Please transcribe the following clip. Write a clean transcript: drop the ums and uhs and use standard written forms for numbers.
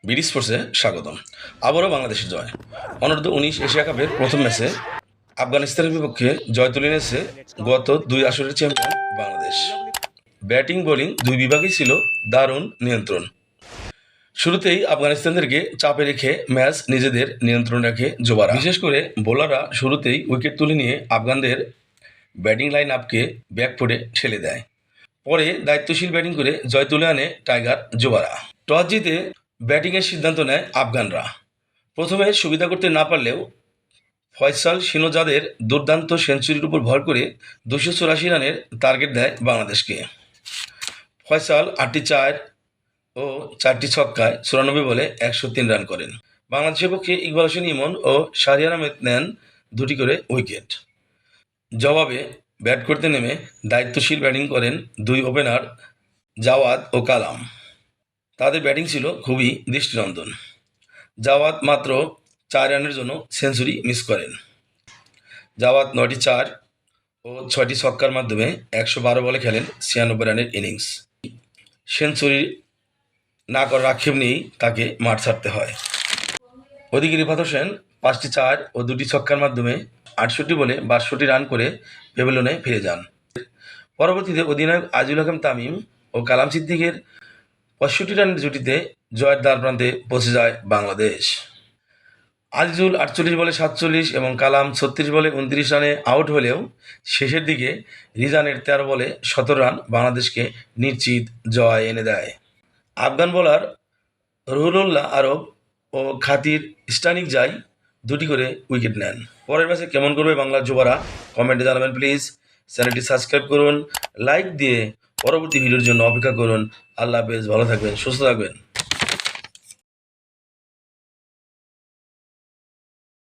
BD স্পোর্টসে স্বাগতম। আবারও বাংলাদেশের জয়। অনূর্ধ্ব 19 এশিয়া কাপের প্রথম ম্যাচে আফগানিস্তানের বিপক্ষে জয় তুলে নিয়েছে গত 2 আসরের চ্যাম্পিয়ন বাংলাদেশ। ব্যাটিং বোলিং দুই বিভাগেই ছিল দারুণ নিয়ন্ত্রণ। শুরুতেই আফগানিস্তানদেরকে চাপে রেখে ম্যাচ নিজেদের নিয়ন্ত্রণ রাখে যুবারা। বিশেষ করে বোলাররা শুরুতেই উইকেট তুলে নিয়ে আফগানদের ব্যাটিং লাইন আপকে ব্যাকফুটে ঠেলে দেয়। পরে দায়িত্বশীল ব্যাটিং করে জয় তুলে আনে টাইগার যুবারা। টস জিতে ব্যাটিংয়ের সিদ্ধান্ত নেয় আফগানরা। প্রথমে সুবিধা করতে না পারলেও ফয়সাল শিনোজাদের দুর্দান্ত সেঞ্চুরির উপর ভর করে 284 রানের টার্গেট দেয় বাংলাদেশকে। ফয়সাল 8টি 4 ও 4টি ছক্কায় 94 বলে 103 রান করেন। বাংলাদেশের পক্ষে ইকবাল হোসেন ইমন ও শাহরিয়ার আহমেদ নেন 2টি করে উইকেট। জবাবে ব্যাট করতে নেমে দায়িত্বশীল ব্যাটিং করেন দুই ওপেনার জাওয়াদ ও কালাম। তাদের ব্যাটিং ছিল খুবই দৃষ্টিনন্দন। জাওয়াদ মাত্র 4 রানের জন্য সেঞ্চুরি মিস করেন। জাওয়াদ 9টি 4 ও 6টি ছক্কার মাধ্যমে 112 বলে খেলেন 96 রানের ইনিংস। সেঞ্চুরি না করার আক্ষেপ নিয়েই তাকে মাঠ ছাড়তে হয়। ওদিকে রিফাত হোসেন 5টি 4 ও 2টি ছক্কার মাধ্যমে 68 বলে 62 রান করে প্যাভিলিয়নে ফিরে যান। পরবর্তীতে অধিনায়ক আজিজুল হাসান তামিম ও কালাম সিদ্দিকের 65 রানের জুটিতে জয়ের দ্বারপ্রান্তে পৌঁছে যায় বাংলাদেশ। আজিজুল 48 বলে 47 এবং কালাম 36 বলে 29 রানে আউট হলেও শেষের দিকে রিজানের 13 বলে 17 রান বাংলাদেশকে নিশ্চিত জয় এনে দেয়। আফগান বোলার রুহুল্লাহ আরব ও খাতির স্টানিক জাই 2টি করে উইকেট নেন। পরের ম্যাচে কেমন করবে বাংলার যুবারা কমেন্টে জানাবেন প্লিজ। চ্যানেলটি সাবস্ক্রাইব করুন, লাইক দিয়ে পরবর্তী ভিডিওর জন্য অপেক্ষা করুন। আল্লাহ হাফেজ, ভালো থাকবেন, সুস্থ থাকবেন।